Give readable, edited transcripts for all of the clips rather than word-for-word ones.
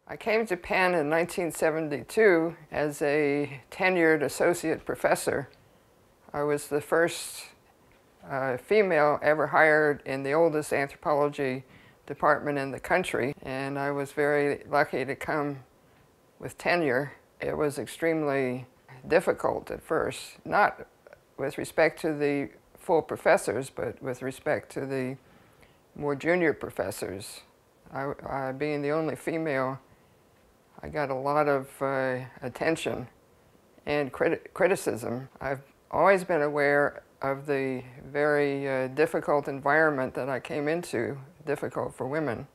I came to Penn in 1972 as a tenured associate professor. I was the first female ever hired in the oldest anthropology department in the country, and I was very lucky to come with tenure. It was extremely difficult at first, not with respect to the full professors, but with respect to the more junior professors. Being the only female, I got a lot of attention and criticism. I've always been aware of the very difficult environment that I came into, difficult for women.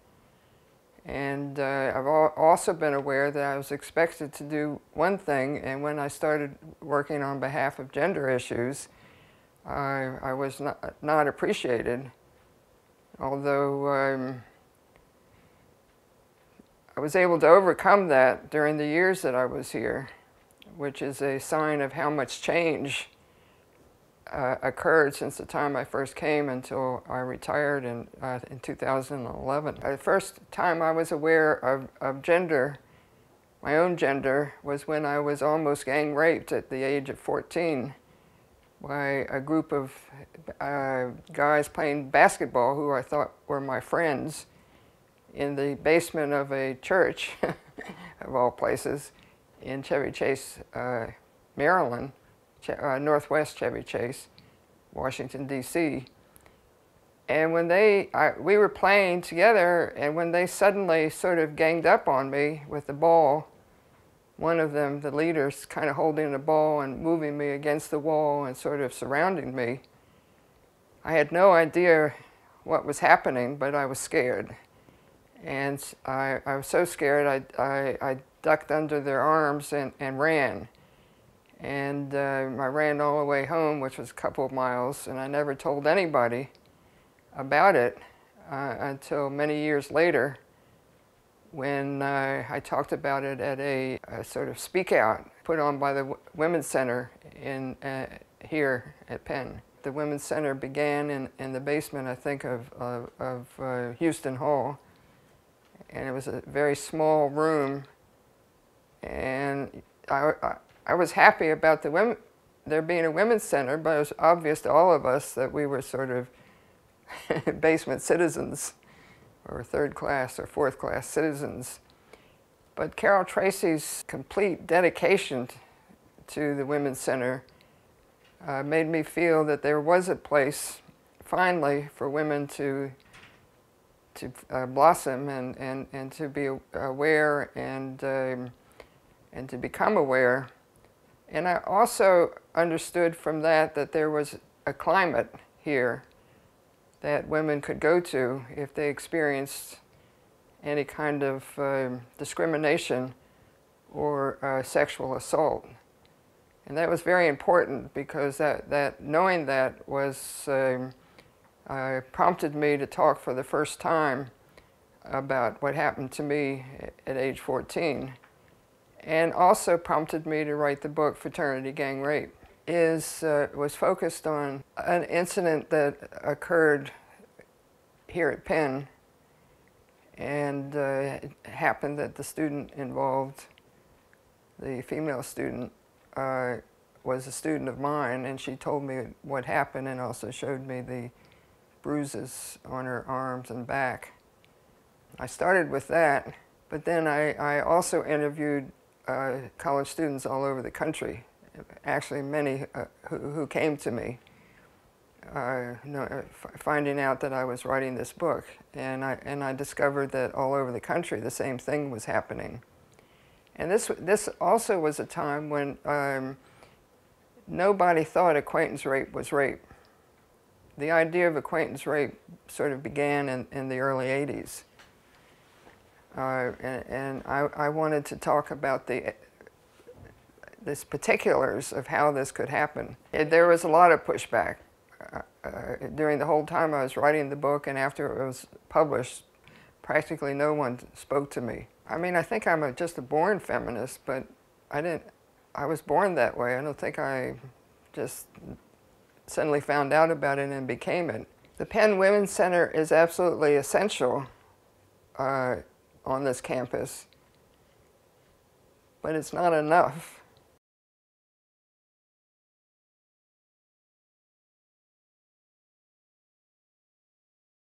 And I've also been aware that I was expected to do one thing, and when I started working on behalf of gender issues, I was not appreciated, although I was able to overcome that during the years that I was here, which is a sign of how much change occurred since the time I first came until I retired in 2011. The first time I was aware of gender, my own gender, was when I was almost gang raped at the age of 14 by a group of guys playing basketball who I thought were my friends in the basement of a church, of all places, in Chevy Chase, Maryland, Northwest Chevy Chase, Washington, D.C. And when we were playing together, and when they suddenly sort of ganged up on me with the ball, one of them, the leaders, kind of holding the ball and moving me against the wall and sort of surrounding me, I had no idea what was happening, but I was scared. And I was so scared, I ducked under their arms and ran. And I ran all the way home, which was a couple of miles, and I never told anybody about it until many years later, when I talked about it at a sort of speak out put on by the Women's Center here at Penn. The Women's Center began in the basement, I think, of Houston Hall. And it was a very small room, and I was happy about there being a women's center, but it was obvious to all of us that we were sort of basement citizens, or third class or fourth class citizens. But Carol Tracy's complete dedication to the Women's Center made me feel that there was a place, finally, for women to blossom and to be aware and to become aware. And I also understood from that there was a climate here that women could go to if they experienced any kind of discrimination or sexual assault. And that was very important, because knowing that was prompted me to talk for the first time about what happened to me at age 14, and also prompted me to write the book Fraternity Gang Rape. Was focused on an incident that occurred here at Penn, and it happened that the student involved, the female student, was a student of mine, and she told me what happened and also showed me the bruises on her arms and back. I started with that, but then I also interviewed college students all over the country, actually many who came to me, finding out that I was writing this book. And I discovered that all over the country the same thing was happening. And this also was a time when nobody thought acquaintance rape was rape. The idea of acquaintance rape sort of began in the early 80s. And I wanted to talk about the particulars of how this could happen. There was a lot of pushback. During the whole time I was writing the book, and after it was published, practically no one spoke to me. I mean, I think I'm just a born feminist, but I was born that way. I don't think I just suddenly found out about it and became it. The Penn Women's Center is absolutely essential on this campus. but it's not enough.